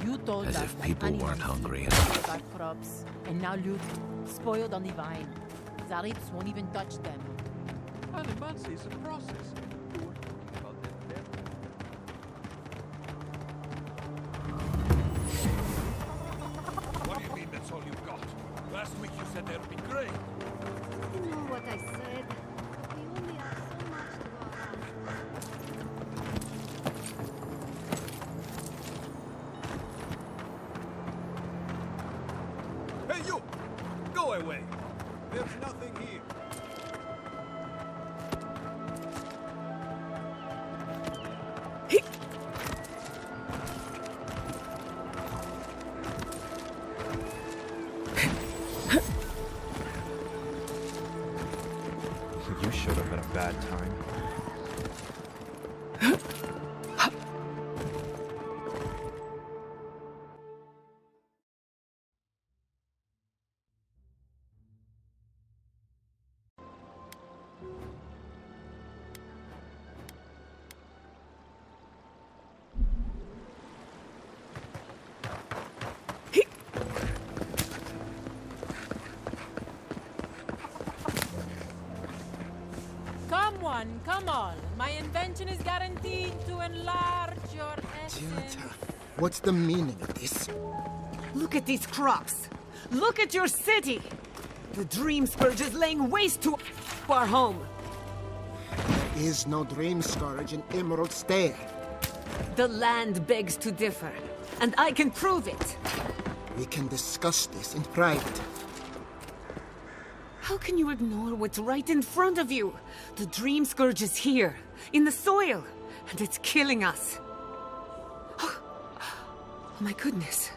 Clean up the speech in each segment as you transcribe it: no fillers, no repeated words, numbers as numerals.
You told As us if that people weren't ANIMANCIA hungry destroyed our crops, and now look, spoiled on the vine. The apes won't even touch them. ANIMANCIA is a process. You were talking about that there. What do you mean that's all you've got? Last week you said there'd be grain. You know what I said. We only have so much to go around. Hey, you! Go away! There's nothing here. You showed up at a bad time. Come on. My invention is guaranteed to enlarge your essence. What's the meaning of this? Look at these crops. Look at your city. The dream scourge is laying waste to our home. There is no dream scourge in Emerald Stair. The land begs to differ, and I can prove it. We can discuss this in private. How can you ignore what's right in front of you? The dream scourge is here, in the soil, and it's killing us. Oh my goodness.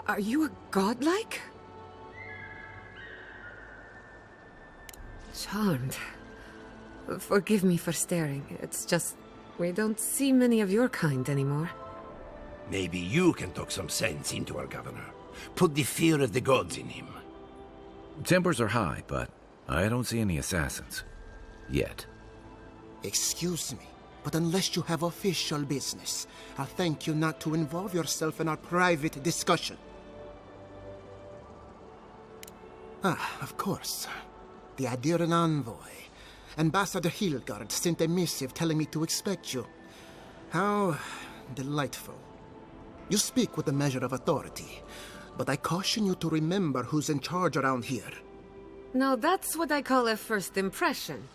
Are you a godlike? Charmed. Forgive me for staring. It's just, we don't see many of your kind anymore. Maybe you can talk some sense into our governor. Put the fear of the gods in him. Tempers are high, but I don't see any assassins. Yet. Excuse me, but unless you have official business, I'll thank you not to involve yourself in our private discussion. Of course. The Adiran envoy. Ambassador Hilgard sent a missive telling me to expect you. How delightful. You speak with a measure of authority, but I caution you to remember who's in charge around here. Now that's what I call a first impression.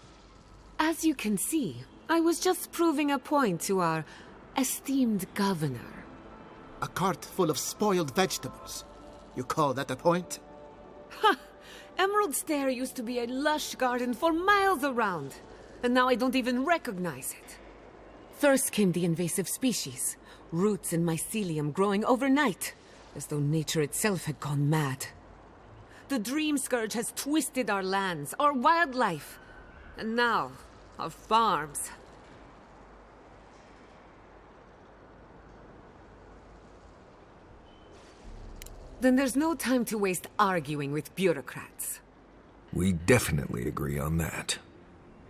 As you can see, I was just proving a point to our esteemed governor. A cart full of spoiled vegetables. You call that a point? Ha! Emerald Stair used to be a lush garden for miles around, and now I don't even recognize it. First came the invasive species, roots and mycelium growing overnight, as though nature itself had gone mad. The dream scourge has twisted our lands, our wildlife, and now, our farms. Then there's no time to waste arguing with bureaucrats. We definitely agree on that.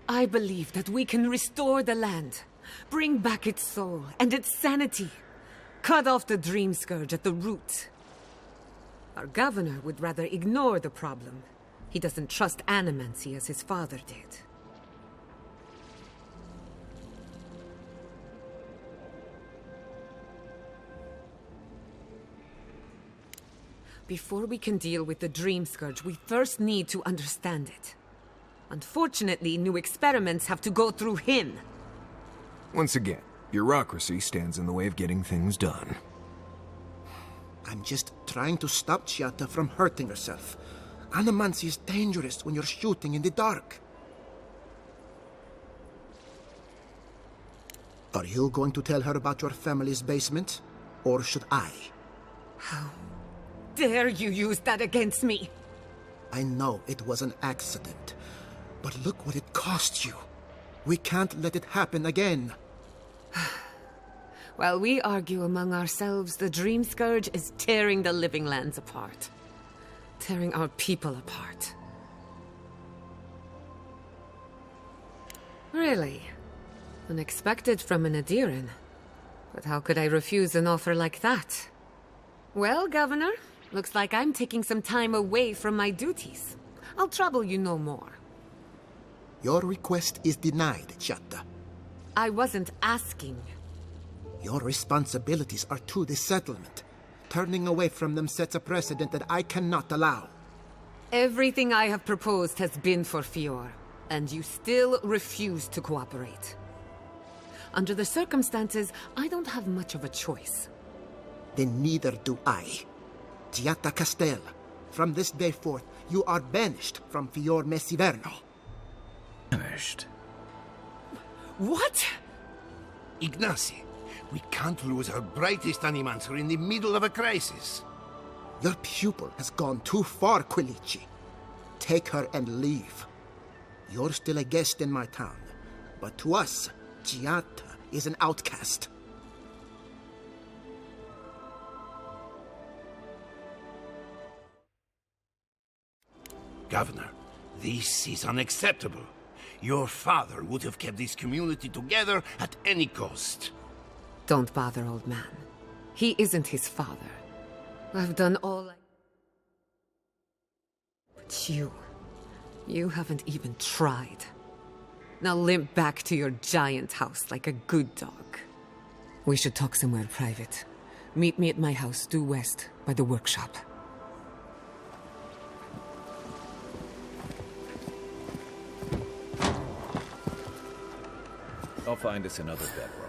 I believe that we can restore the land, bring back its soul and its sanity, cut off the dream scourge at the root. Our governor would rather ignore the problem. He doesn't trust animancy as his father did. Before we can deal with the dream scourge, we first need to understand it. Unfortunately, new experiments have to go through him. Once again, bureaucracy stands in the way of getting things done. I'm just trying to stop Chiata from hurting herself. Animancy is dangerous when you're shooting in the dark. Are you going to tell her about your family's basement? Or should I? How dare you use that against me? I know it was an accident, but look what it cost you. We can't let it happen again. While we argue among ourselves, the dream scourge is tearing the living lands apart. Tearing our people apart. Really? Unexpected from an Adiran. But how could I refuse an offer like that? Well, Governor, looks like I'm taking some time away from my duties. I'll trouble you no more. Your request is denied, Chatta. I wasn't asking. Your responsibilities are to the settlement. Turning away from them sets a precedent that I cannot allow. Everything I have proposed has been for Fior, and you still refuse to cooperate. Under the circumstances, I don't have much of a choice. Then neither do I. Giatta Castel, from this day forth, you are banished from Fior Messiverno. Finished. What? Ignacy, we can't lose our brightest animancer in the middle of a crisis. Your pupil has gone too far, Quilici. Take her and leave. You're still a guest in my town, but to us, Giatta is an outcast. Governor, this is unacceptable. Your father would have kept this community together at any cost. Don't bother, old man. He isn't his father. I've done all I... But you haven't even tried. Now limp back to your giant house like a good dog. We should talk somewhere private. Meet me at my house due west by the workshop. I'll find us another bedroom.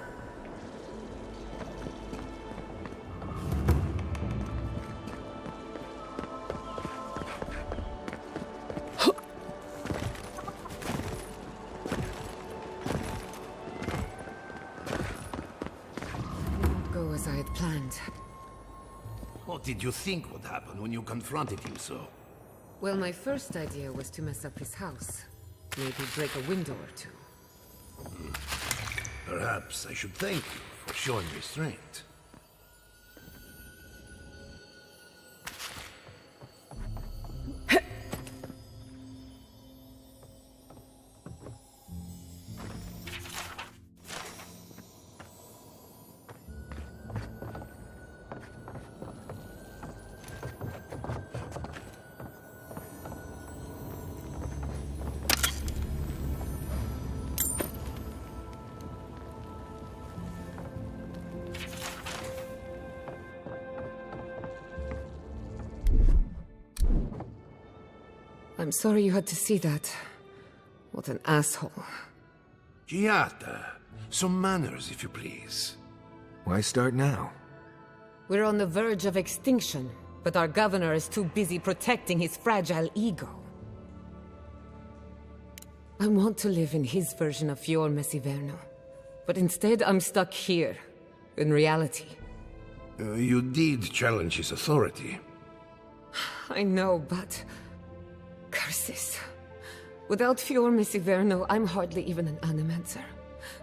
Go as I had planned. What did you think would happen when you confronted him so? Well, my first idea was to mess up his house. Maybe break a window or two. Perhaps I should thank you for showing restraint. I'm sorry you had to see that. What an asshole. Giatta, some manners, if you please. Why start now? We're on the verge of extinction, but our governor is too busy protecting his fragile ego. I want to live in his version of Fior Messiverno, but instead I'm stuck here, in reality. You did challenge his authority. I know, but... curses. Without Fior Messiverno, I'm hardly even an animancer.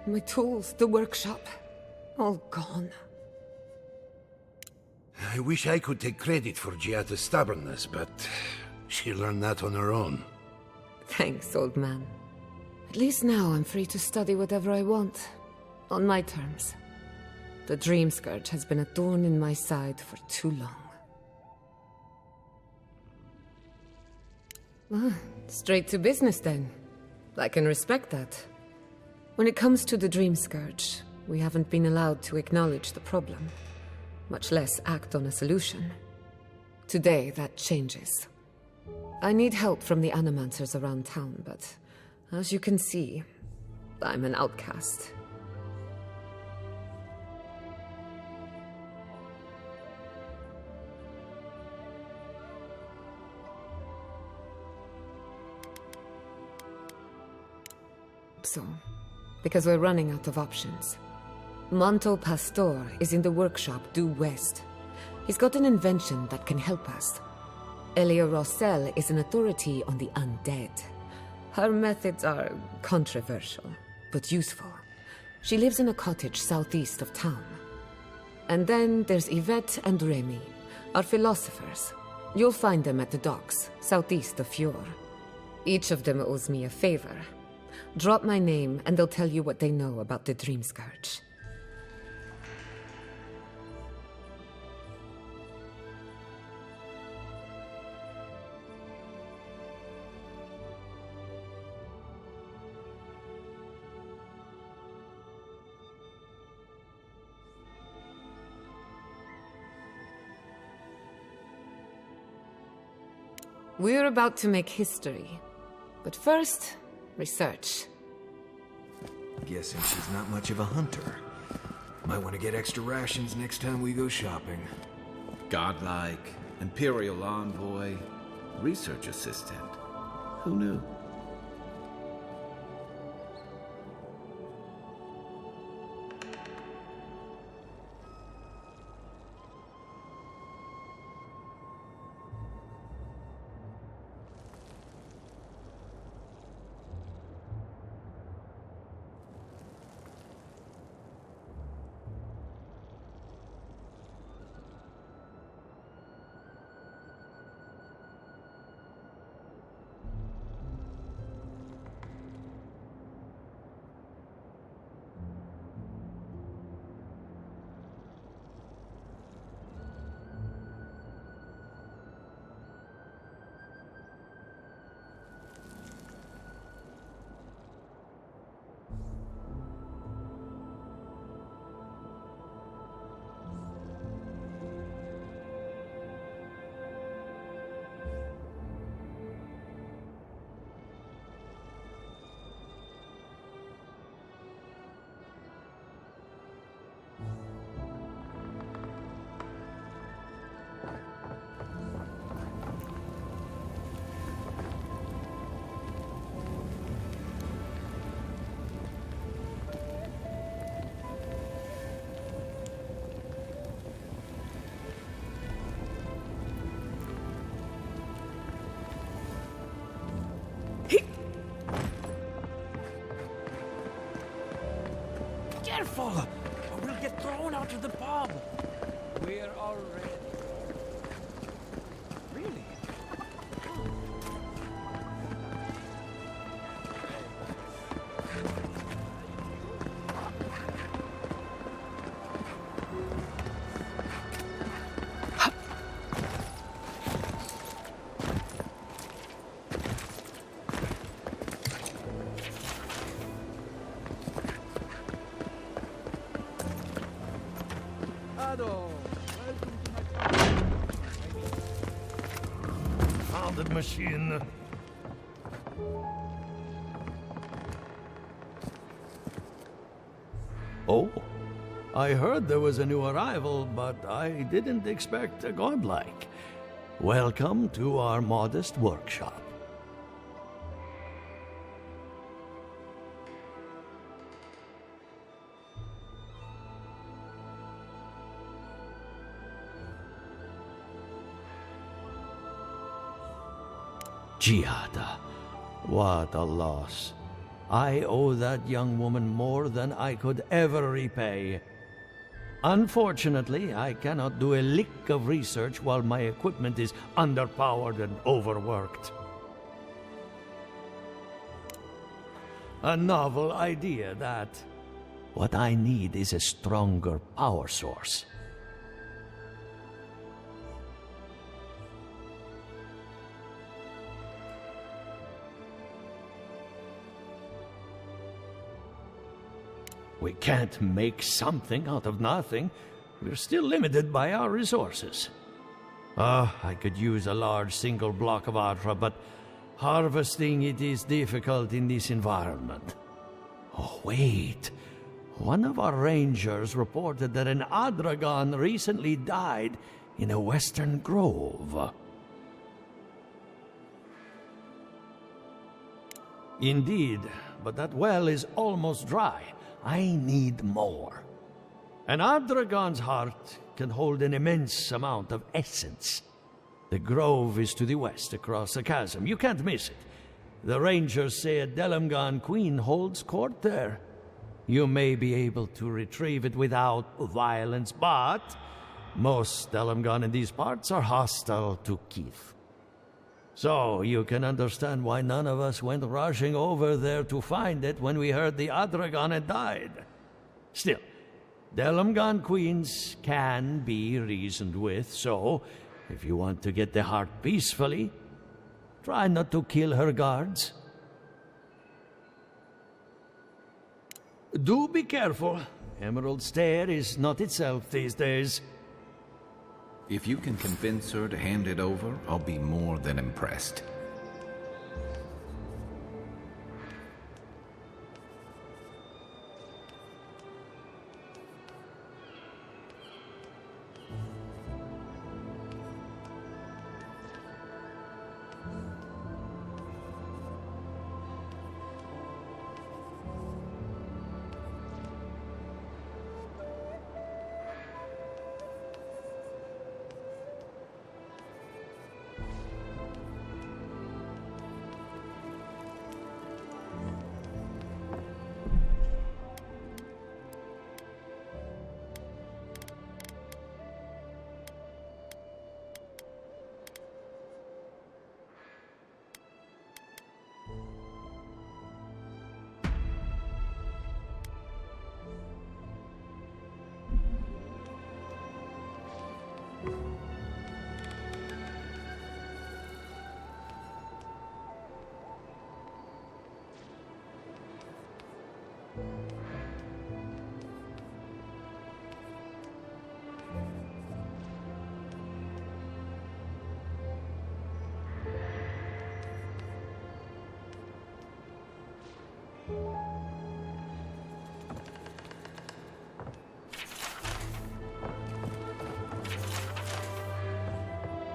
My tools, the workshop, all gone. I wish I could take credit for Giatta's stubbornness, but she learned that on her own. Thanks, old man. At least now I'm free to study whatever I want. On my terms. The Dream Scourge has been a thorn in my side for too long. Straight to business then. I can respect that. When it comes to the Dream Scourge, we haven't been allowed to acknowledge the problem, much less act on a solution. Today, that changes. I need help from the animancers around town, but as you can see, I'm an outcast. So, because we're running out of options. Manto Pastor is in the workshop due west. He's got an invention that can help us. Elia Rossell is an authority on the undead. Her methods are controversial, but useful. She lives in a cottage southeast of town. And then there's Yvette and Remy, our philosophers. You'll find them at the docks, southeast of Fior. Each of them owes me a favor. Drop my name, and they'll tell you what they know about the Dream Scourge. We're about to make history. But first, research. Guessing she's not much of a hunter. Might want to get extra rations next time we go shopping. Godlike, Imperial envoy, research assistant. Who knew? Careful! Or we'll get thrown out of the pub! We're already... Really? Founded machine. Oh, I heard there was a new arrival, but I didn't expect a godlike. Welcome to our modest workshop. Giada, what a loss. I owe that young woman more than I could ever repay. Unfortunately, I cannot do a lick of research while my equipment is underpowered and overworked. A novel idea, that. What I need is a stronger power source. We can't make something out of nothing. We're still limited by our resources. I could use a large single block of Adra, but harvesting it is difficult in this environment. Oh, wait. One of our rangers reported that an Adragon recently died in a western grove. Indeed, but that well is almost dry. I need more. An Adragon's heart can hold an immense amount of essence. The grove is to the west, across the chasm. You can't miss it. The rangers say a Delamgan queen holds court there. You may be able to retrieve it without violence, but most Delamgan in these parts are hostile to Keith. So you can understand why none of us went rushing over there to find it when we heard the Adragon had died. Still, Delamgan queens can be reasoned with, so if you want to get the heart peacefully, try not to kill her guards. Do be careful. Emerald Stair is not itself these days. If you can convince her to hand it over, I'll be more than impressed.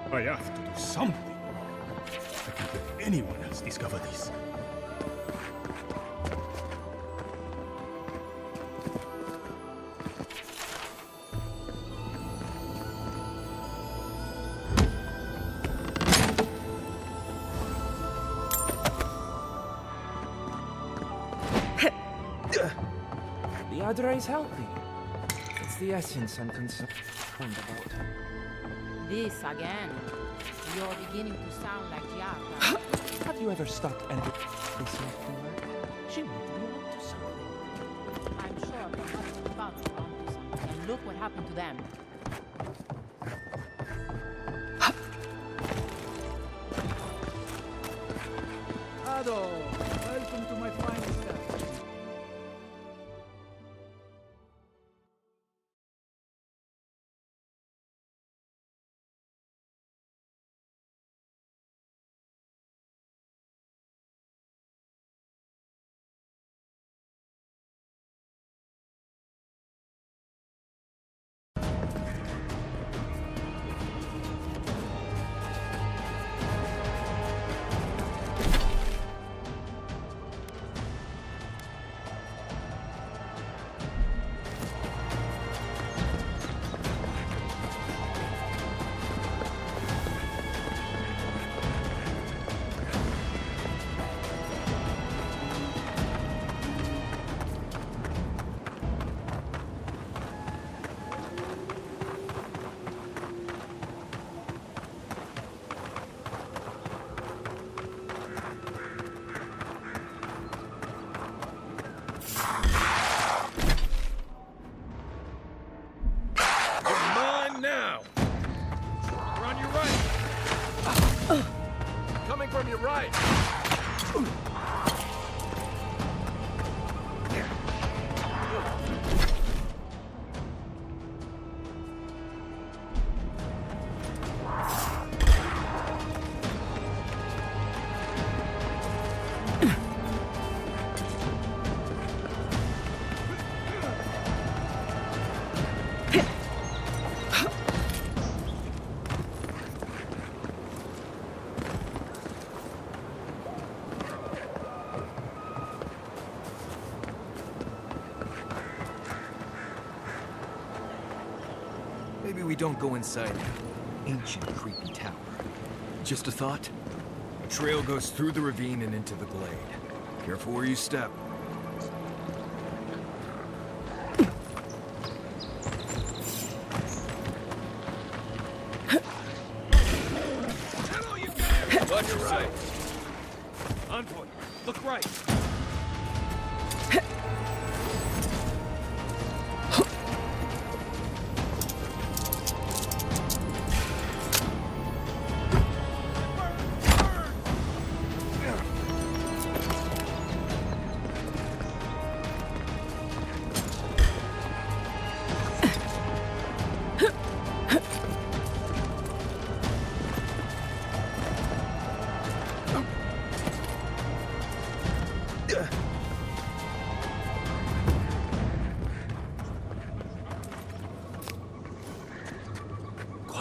I have to do something. I can't let anyone else discover this. The Adra is healthy. It's the essence I'm concerned about. This again. You're beginning to sound like Giaca. Have you ever stopped and listened to her? She might be onto something. I'm sure her husband found her onto something. And look what happened to them. Ado, welcome to my fine establishment. Now! We're on your right! Coming from your right! Maybe we don't go inside that ancient, creepy tower. Just a thought? The trail goes through the ravine and into the glade. Careful where you step. Watch your right! Envoy, look right!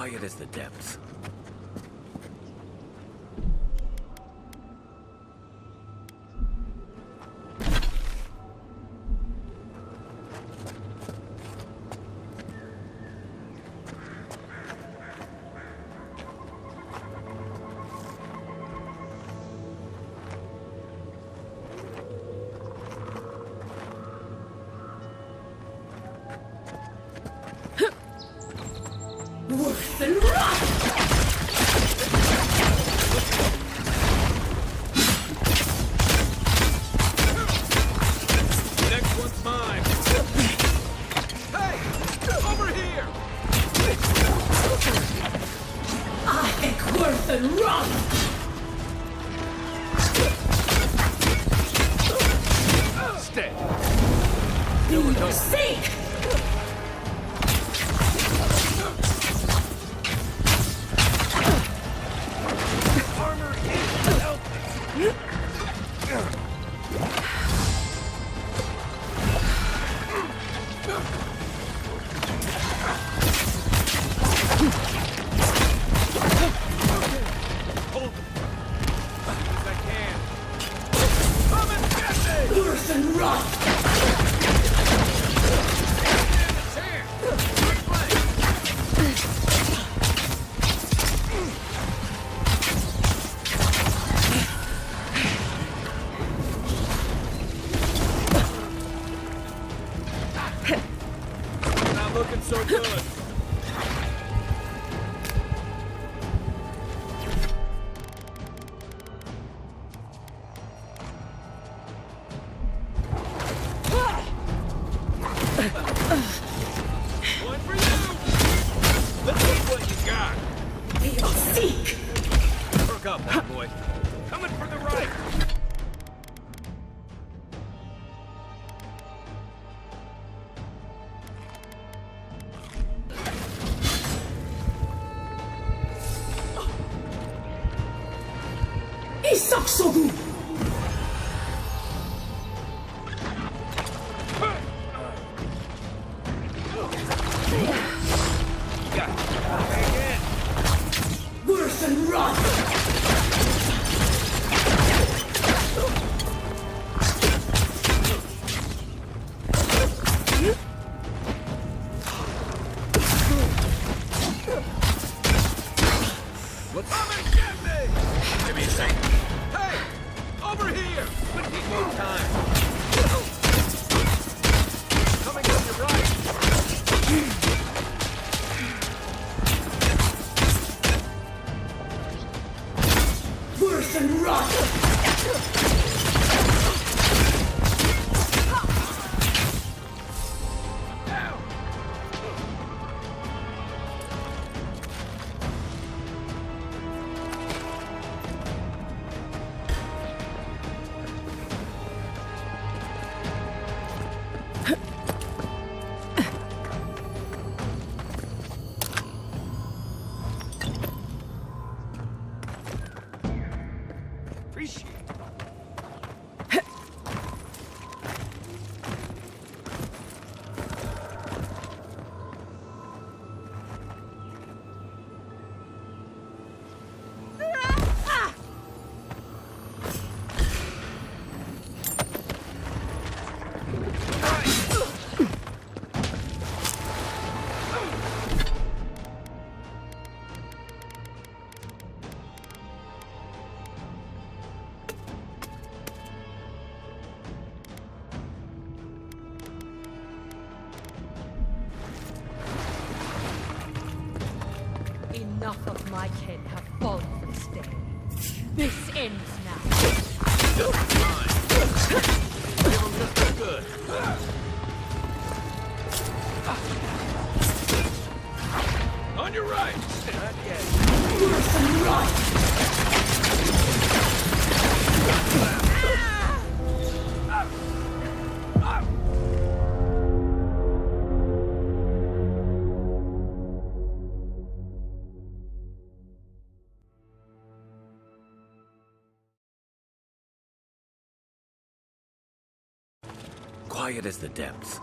Quiet as the depths. Next one's mine. Hey! Over here! Worth and run! Stay. Seek! Armor is helping. Hold it. As I can. Come and get me! Worth and run! Not looking so good. One for you! Let's see what you got. Seek! Perk up, my boy. Coming for the right. Isaksogu! Worth and run! What's up and get me? Give me a second. Hey! Over here! We need more time. Coming on your right. Worth and run! Appreciate it. Enough of my kin have fallen from stay. This ends now. Give him just as good. On your right. Not yet. Worth and run! Quiet as the depths.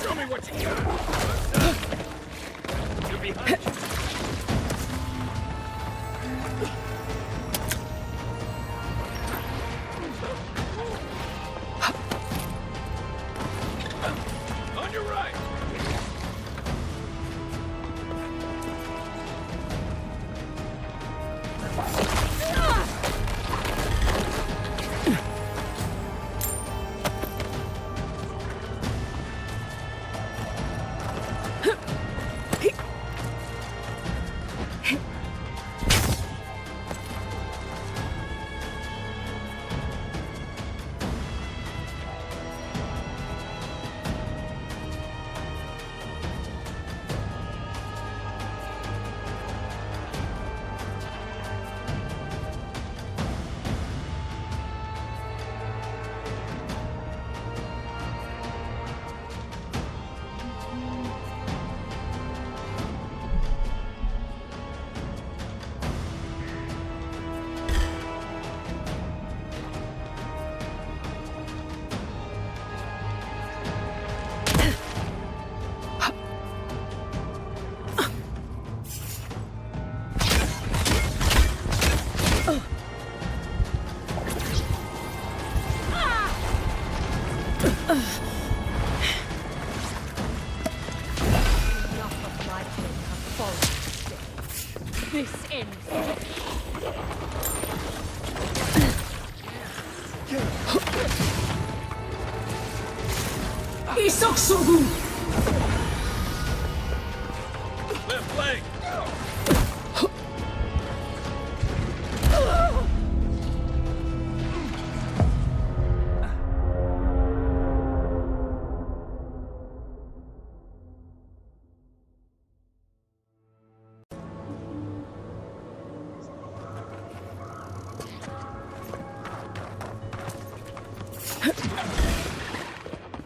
Come me what you got. You're behind you. On your right. This ends. Isoksugu! Left leg.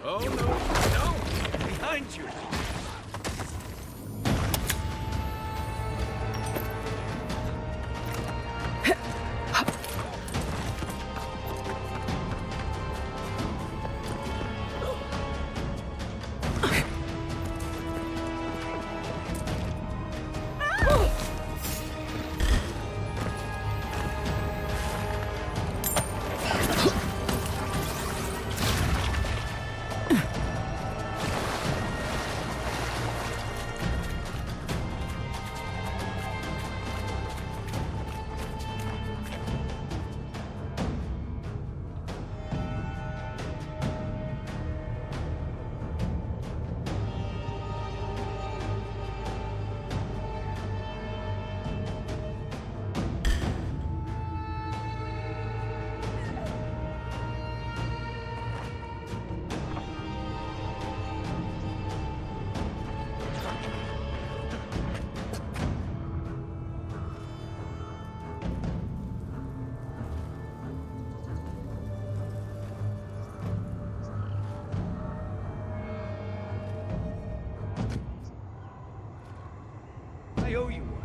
Oh no, no! Behind you! I owe you one.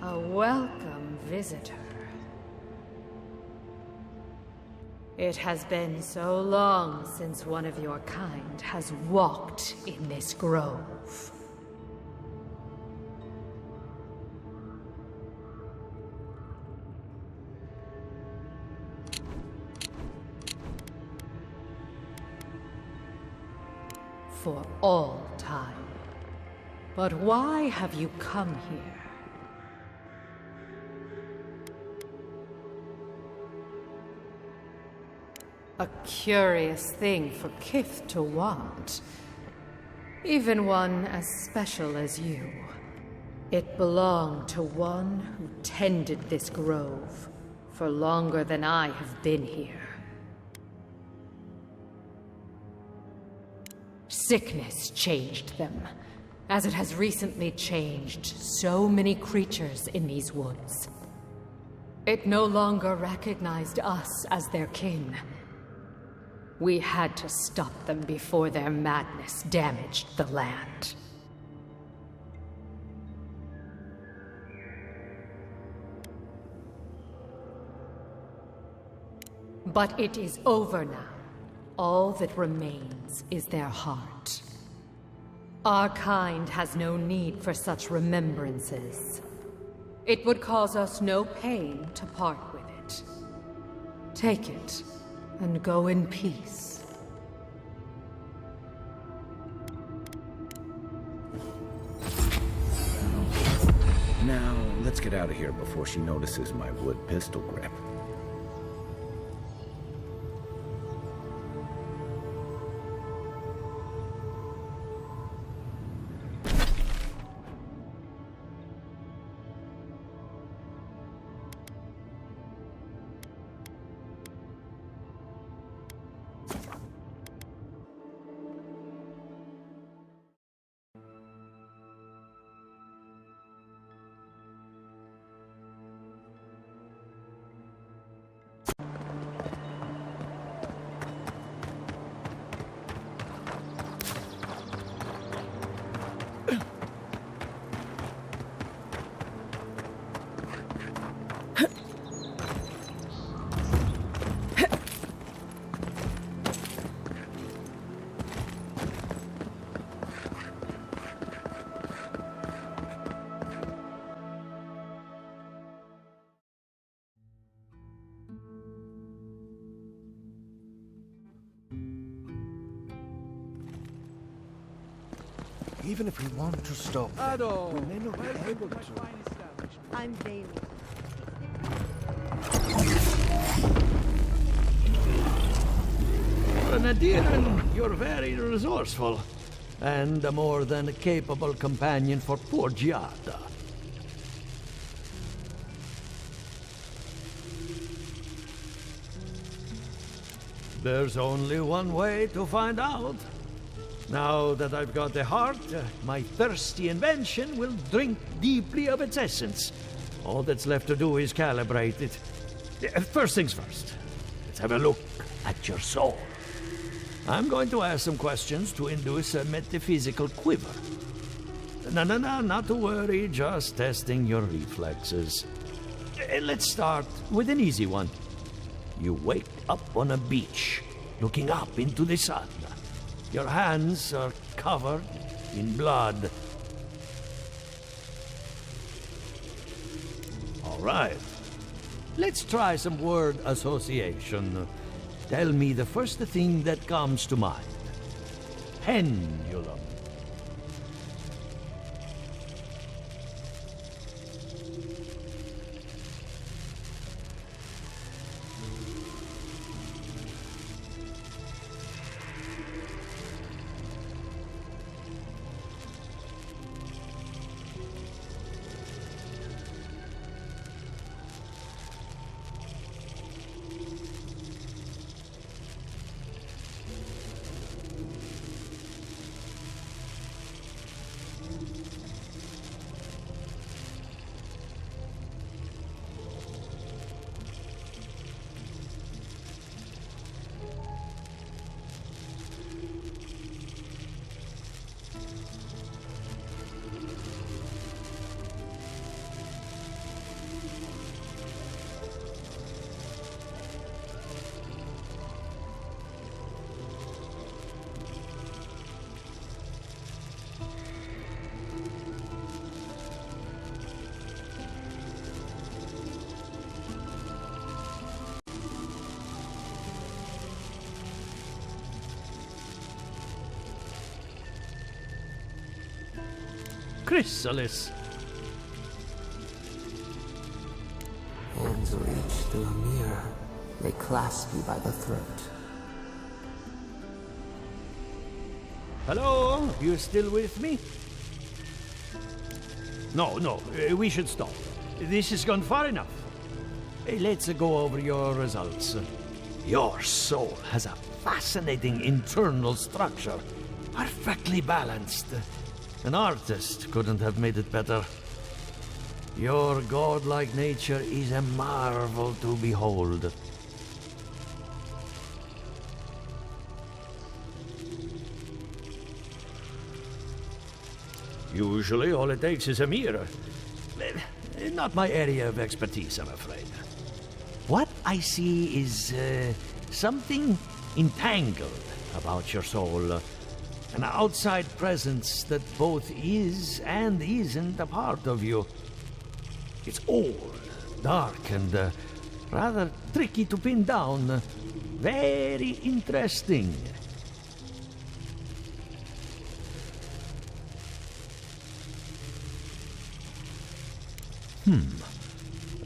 A welcome visitor. It has been so long since one of your kind has walked in this grove. For all time. But why have you come here? A curious thing for Kith to want. Even one as special as you. It belonged to one who tended this grove for longer than I have been here. Sickness changed them, as it has recently changed so many creatures in these woods. It no longer recognized us as their kin. We had to stop them before their madness damaged the land. But it is over now. All that remains is their heart. Our kind has no need for such remembrances. It would cause us no pain to part with it. Take it, and go in peace. Now, let's get out of here before she notices my wood pistol grip. Even if we want to stop them, we may not be able to. I'm Bailey. Nadiran, you're very resourceful, and a more than capable companion for poor Giada. There's only one way to find out. Now that I've got the heart, my thirsty invention will drink deeply of its essence. All that's left to do is calibrate it. First things first, let's have a look at your soul. I'm going to ask some questions to induce a metaphysical quiver. No, not to worry, just testing your reflexes. Let's start with an easy one. You wake up on a beach, looking up into the sun. Your hands are covered in blood. All right. Let's try some word association. Tell me the first thing that comes to mind. Pendulum. chrysalis. Hands reach through a mirror. They clasp you by the throat. Hello? You still with me? No, we should stop. This has gone far enough. Let's go over your results. Your soul has a fascinating internal structure, perfectly balanced. An artist couldn't have made it better. Your godlike nature is a marvel to behold. Usually all it takes is a mirror. Not my area of expertise, I'm afraid. What I see is something entangled about your soul. An outside presence that both is and isn't a part of you. It's old, dark, and rather tricky to pin down. Very interesting.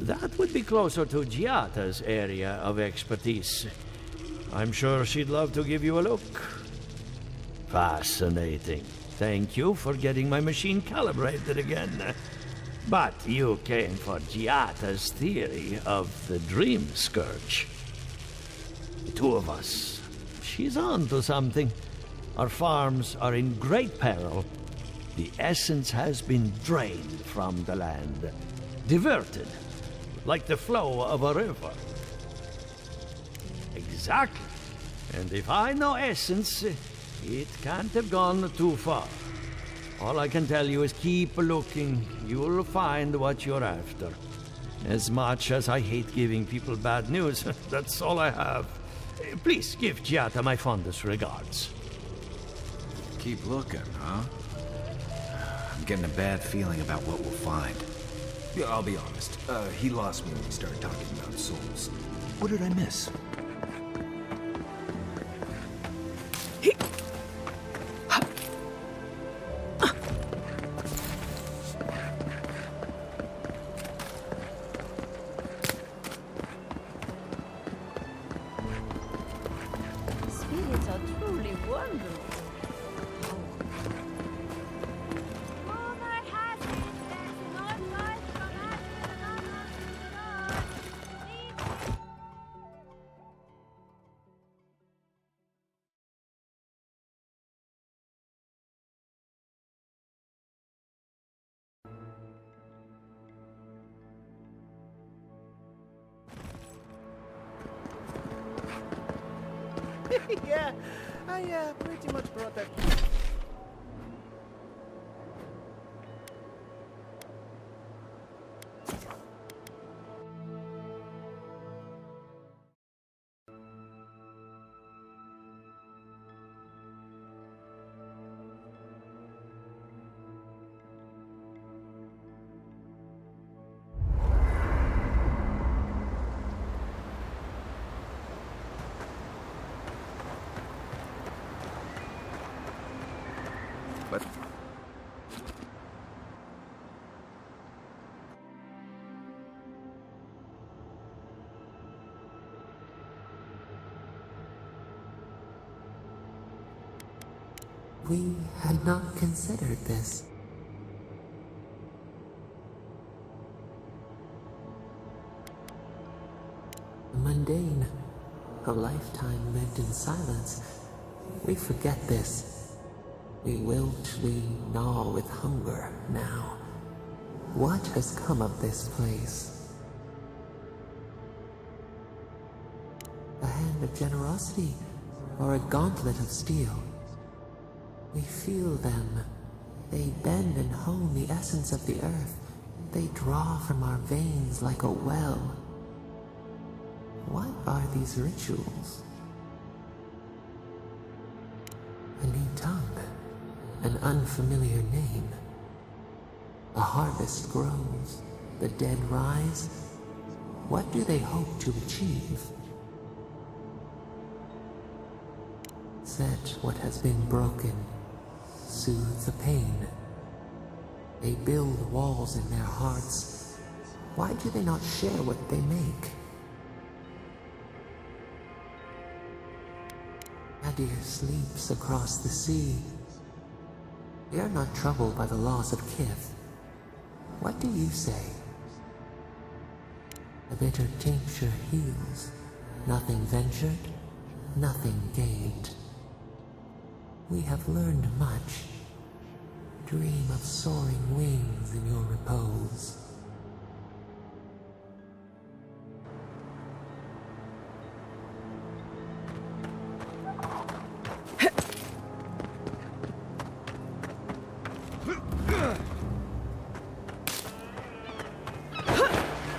That would be closer to Giata's area of expertise. I'm sure she'd love to give you a look. Fascinating. Thank you for getting my machine calibrated again. But you came for Giata's theory of the dream scourge. The two of us. She's on to something. Our farms are in great peril. The essence has been drained from the land. Diverted, like the flow of a river. Exactly. And if I know essence, it can't have gone too far. All I can tell you is keep looking. You'll find what you're after. As much as I hate giving people bad news, that's all I have. Please give Giata my fondest regards. Keep looking, huh? I'm getting a bad feeling about what we'll find. Yeah, I'll be honest. He lost me when we started talking about souls. What did I miss? Spirits are truly wonderful. Yeah, I pretty much brought that. But We had not considered this. Mundane, a lifetime lived in silence. We forget this. We wilt, we gnaw with hunger now. What has come of this place? A hand of generosity, or a gauntlet of steel? We feel them. They bend and hone the essence of the earth. They draw from our veins like a well. What are these rituals? A new tongue, an unfamiliar name. A harvest grows, the dead rise. What do they hope to achieve? Set what has been broken, soothe the pain. They build walls in their hearts. Why do they not share what they make? Adir sleeps across the sea. They are not troubled by the loss of kith. What do you say? A bitter tincture heals. Nothing ventured, nothing gained. We have learned much. Dream of soaring wings in your repose.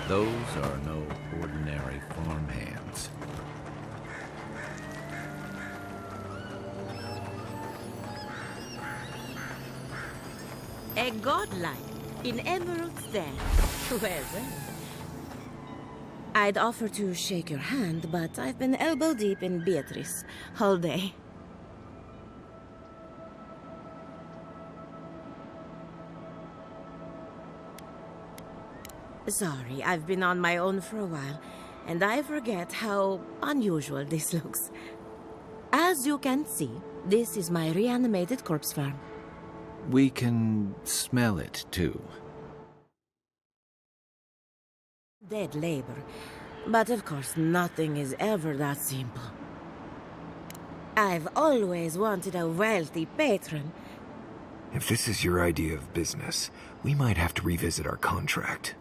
Those are no ordinary farmhands. A godlike in emeralds there. Well, well. I'd offer to shake your hand, but I've been elbow deep in Beatrice all day. Sorry, I've been on my own for a while, and I forget how unusual this looks. As you can see, this is my reanimated corpse farm. We can smell it, too. Dead labor. But of course, nothing is ever that simple. I've always wanted a wealthy patron. If this is your idea of business, we might have to revisit our contract.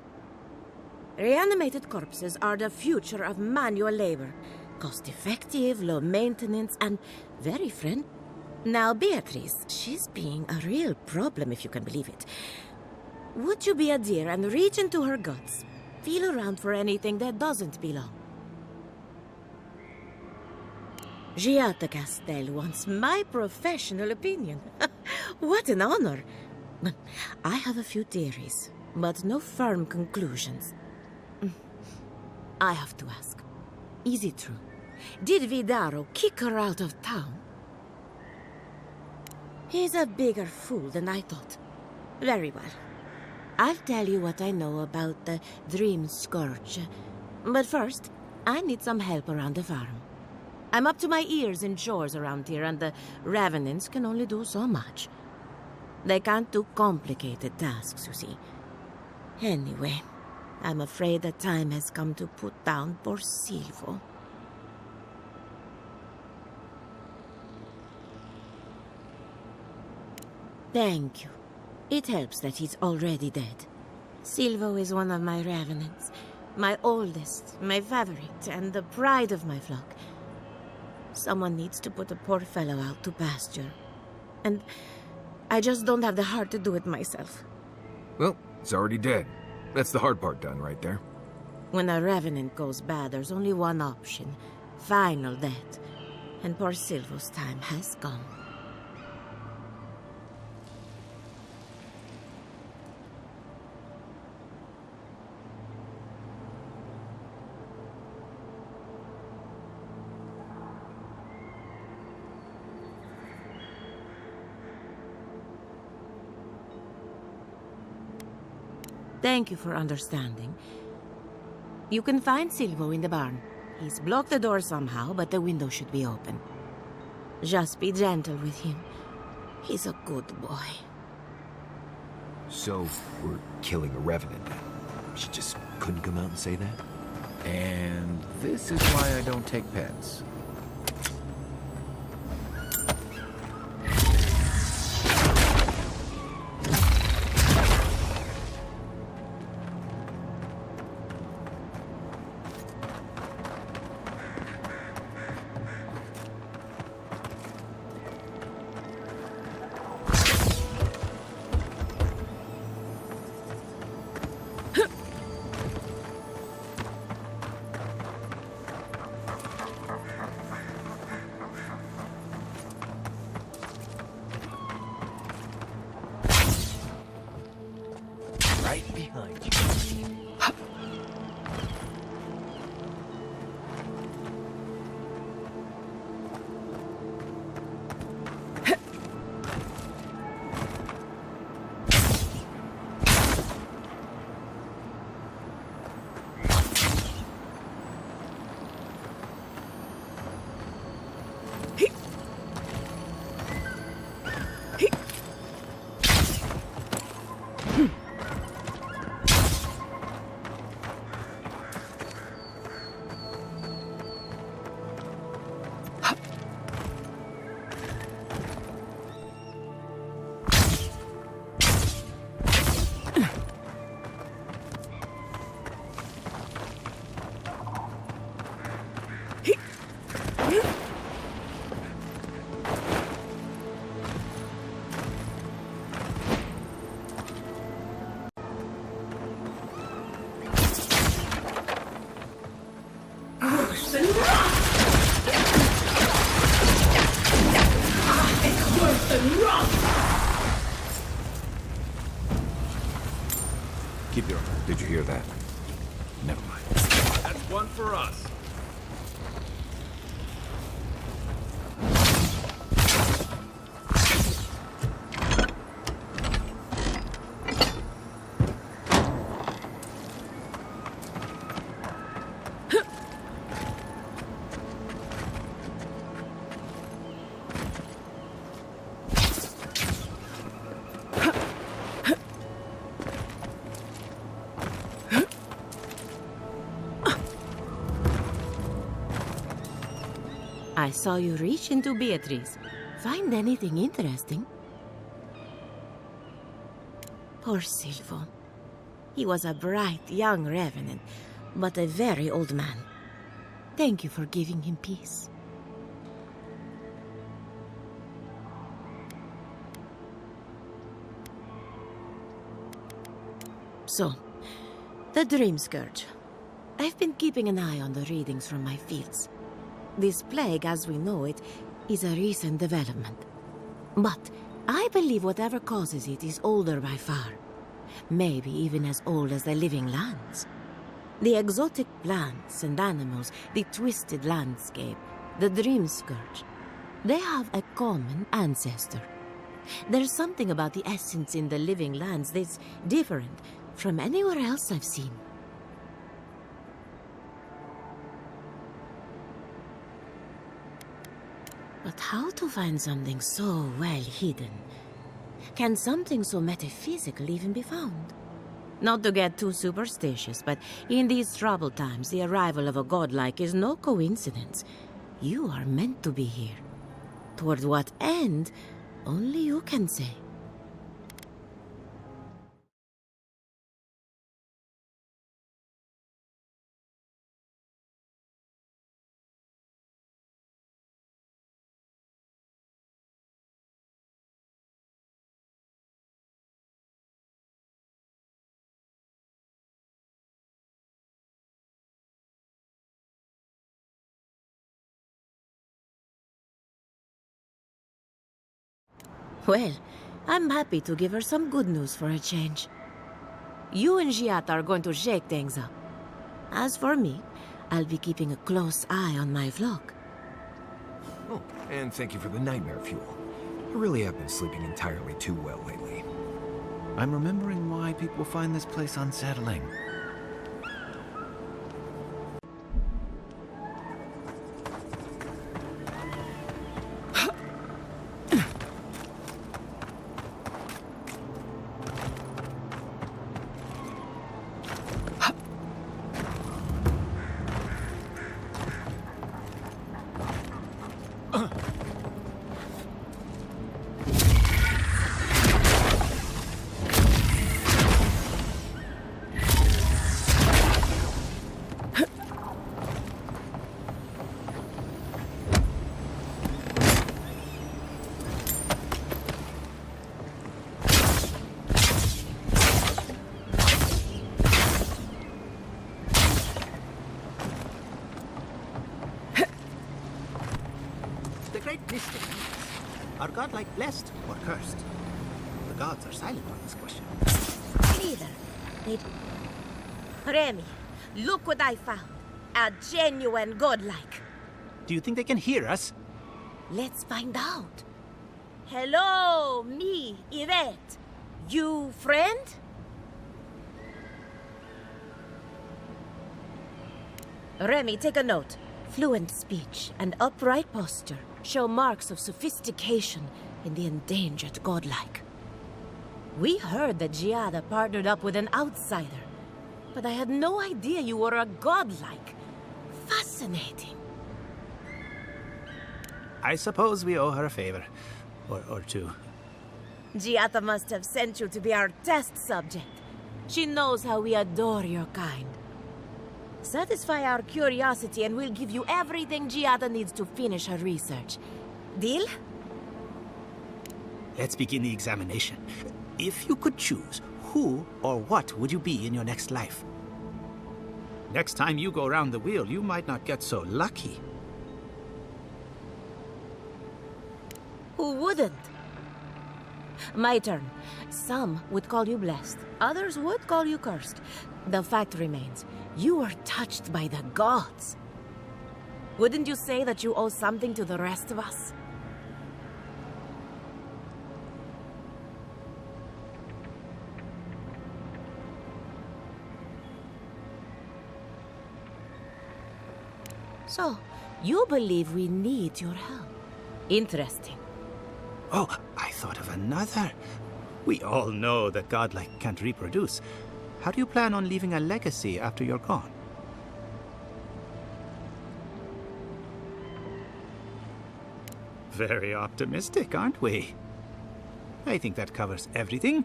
Reanimated corpses are the future of manual labor. Cost-effective, low maintenance, and very friendly. Now, Beatrice, she's being a real problem, if you can believe it. Would you be a dear and reach into her guts? Feel around for anything that doesn't belong. Giatta Castel wants my professional opinion. What an honor. I have a few theories, but no firm conclusions. I have to ask, is it true? Did Vidaro kick her out of town? He's a bigger fool than I thought. Very well. I'll tell you what I know about the Dream Scourge. But first, I need some help around the farm. I'm up to my ears in chores around here, and the Revenants can only do so much. They can't do complicated tasks, you see. Anyway, I'm afraid the time has come to put down poor Silvo. Thank you. It helps that he's already dead. Silvo is one of my revenants. My oldest, my favorite, and the pride of my flock. Someone needs to put a poor fellow out to pasture. And I just don't have the heart to do it myself. Well, it's already dead. That's the hard part done right there. When a revenant goes bad, there's only one option. Final death. And poor Silvo's time has come. Thank you for understanding. You can find Silvo in the barn. He's blocked the door somehow, but the window should be open. Just be gentle with him. He's a good boy. So, we're killing a revenant then? She just couldn't come out and say that? And this is why I don't take pets. Right behind you. Keep your... Did you hear that? Never mind. That's one for us. I saw you reach into Beatrice. Find anything interesting? Poor Silvo. He was a bright young revenant, but a very old man. Thank you for giving him peace. So, the Dream Scourge. I've been keeping an eye on the readings from my fields. This plague, as we know it, is a recent development. But I believe whatever causes it is older by far. Maybe even as old as the living lands. The exotic plants and animals, the twisted landscape, the Dream Scourge, they have a common ancestor. There's something about the essence in the living lands that's different from anywhere else I've seen. But how to find something so well hidden? Can something so metaphysical even be found? Not to get too superstitious, but in these troubled times, the arrival of a godlike is no coincidence. You are meant to be here. Toward what end, only you can say. Well, I'm happy to give her some good news for a change. You and Giat are going to shake things up. As for me, I'll be keeping a close eye on my flock. Oh, and thank you for the nightmare fuel. I really have been sleeping entirely too well lately. I'm remembering why people find this place unsettling. Are godlike blessed or cursed? The gods are silent on this question. Neither. Remy, look what I found. A genuine godlike. Do you think they can hear us? Let's find out. Hello, me, Yvette. You friend? Remy, take a note. Fluent speech and upright posture show marks of sophistication in the endangered godlike. We heard that Giada partnered up with an outsider, but I had no idea you were a godlike. Fascinating. I suppose we owe her a favor. Or two. Giada must have sent you to be our test subject. She knows how we adore your kind. Satisfy our curiosity and we'll give you everything Giada needs to finish her research. Deal? Let's begin the examination. If you could choose, who or what would you be in your next life? Next time you go round the wheel, you might not get so lucky. Who wouldn't? My turn. Some would call you blessed. Others would call you cursed. The fact remains, you were touched by the gods. Wouldn't you say that you owe something to the rest of us? So, you believe we need your help. Interesting. Oh, I thought of another. We all know that godlike can't reproduce. How do you plan on leaving a legacy after you're gone? Very optimistic, aren't we? I think that covers everything.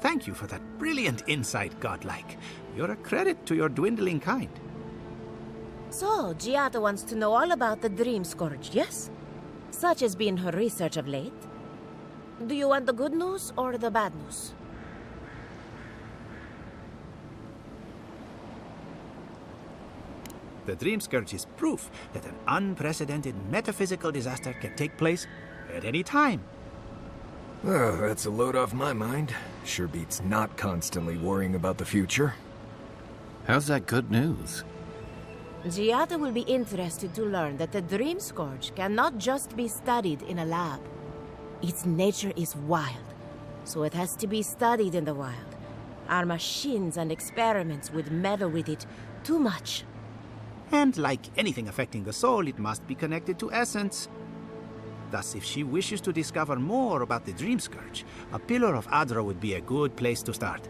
Thank you for that brilliant insight, godlike. You're a credit to your dwindling kind. So, Giada wants to know all about the Dream Scourge, yes? Such has been her research of late. Do you want the good news or the bad news? The Dream Scourge is proof that an unprecedented metaphysical disaster can take place at any time. Oh, that's a load off my mind. Sure beats not constantly worrying about the future. How's that good news? Giada will be interested to learn that the Dream Scourge cannot just be studied in a lab. Its nature is wild, so it has to be studied in the wild. Our machines and experiments would meddle with it too much. And like anything affecting the soul, it must be connected to essence. Thus, if she wishes to discover more about the Dream Scourge, a Pillar of Adra would be a good place to start.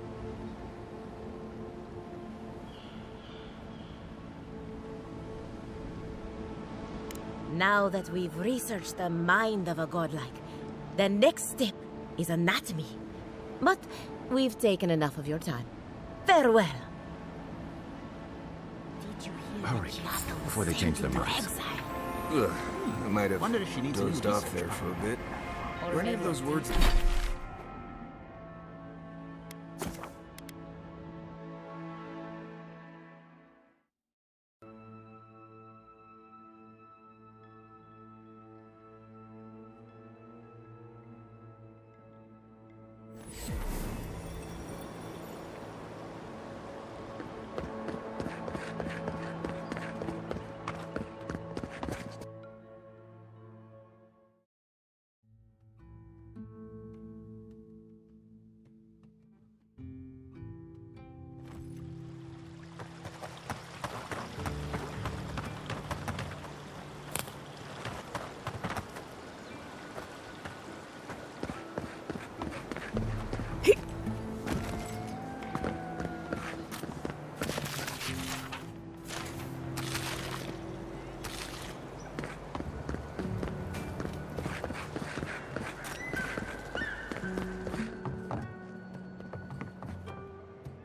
Now that we've researched the mind of a godlike, the next step is anatomy. But we've taken enough of your time. Farewell. Did you hear Hurry, before they change their minds. Ugh, I might have Wonder if she needs a new dozed off research there for a bit. Or Were any of those words...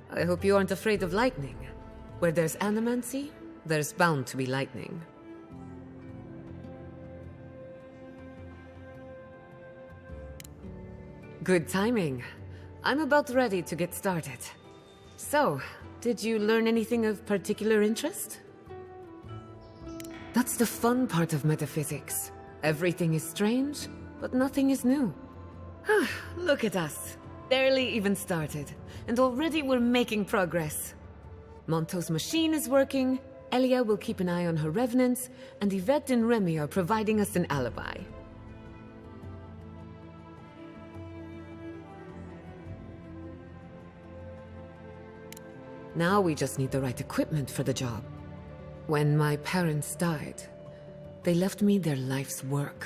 I hope you aren't afraid of lightning. Where there's animancy, there's bound to be lightning. Good timing. I'm about ready to get started. So, did you learn anything of particular interest? That's the fun part of metaphysics. Everything is strange, but nothing is new. Look at us. Barely even started, and already we're making progress. Monto's machine is working, Elia will keep an eye on her revenants, and Yvette and Remy are providing us an alibi. Now we just need the right equipment for the job. When my parents died, they left me their life's work.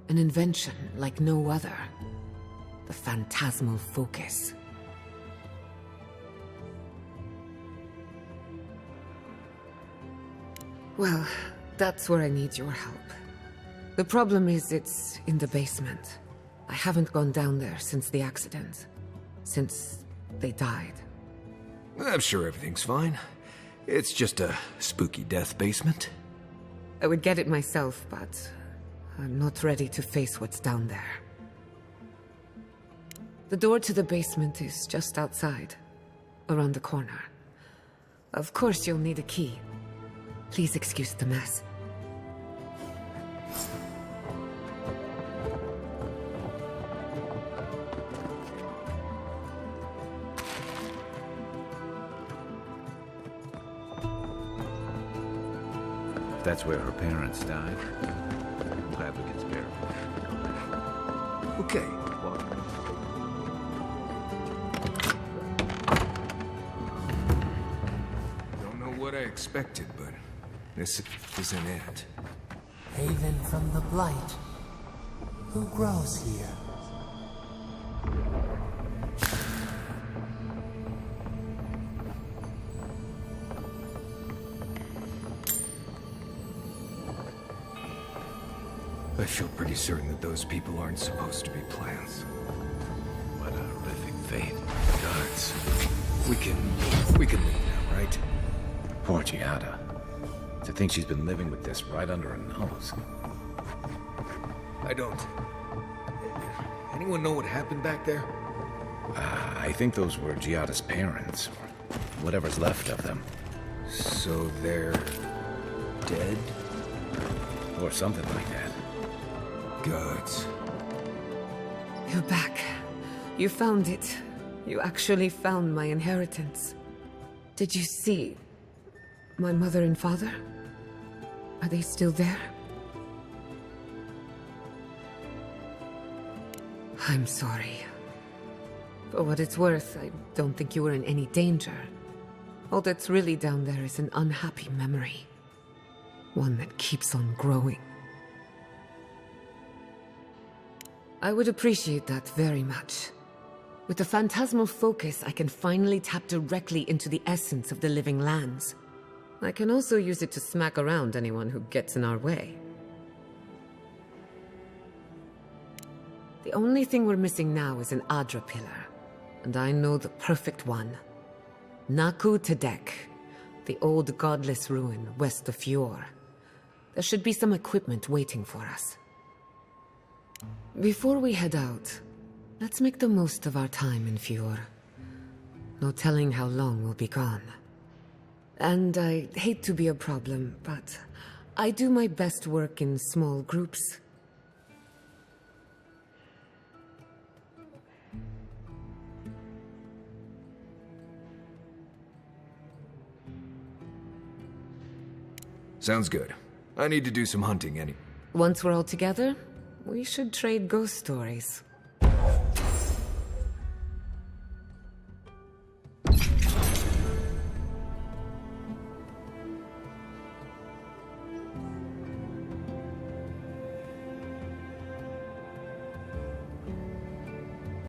An invention like no other. The phantasmal focus. Well, that's where I need your help. The problem is it's in the basement. I haven't gone down there since the accident. Since they died. I'm sure everything's fine. It's just a spooky death basement. I would get it myself, but I'm not ready to face what's down there. The door to the basement is just outside, around the corner. Of course you'll need a key. Please excuse the mess. If that's where her parents died, I'm glad we can spare her. Okay. Don't know what I expected, but this isn't it. Haven from the blight. Who grows here? I feel pretty certain that those people aren't supposed to be plants. What a horrific fate. Guards. We can leave now, right? Poor Giada. To think she's been living with this right under her nose. I don't. Anyone know what happened back there? I think those were Giada's parents, or whatever's left of them. So they're dead? Or something like that. Gods. You're back. You found it. You actually found my inheritance. Did you see my mother and father? Are they still there? I'm sorry. For what it's worth, I don't think you were in any danger. All that's really down there is an unhappy memory. One that keeps on growing. I would appreciate that very much. With the phantasmal focus, I can finally tap directly into the essence of the living lands. I can also use it to smack around anyone who gets in our way. The only thing we're missing now is an Adra pillar, and I know the perfect one. Naku Tedek, the old godless ruin west of Fjord. There should be some equipment waiting for us. Before we head out, let's make the most of our time in Fjord. No telling how long we'll be gone. And I hate to be a problem, but I do my best work in small groups. Sounds good. I need to do some hunting anyway. Once we're all together, we should trade ghost stories.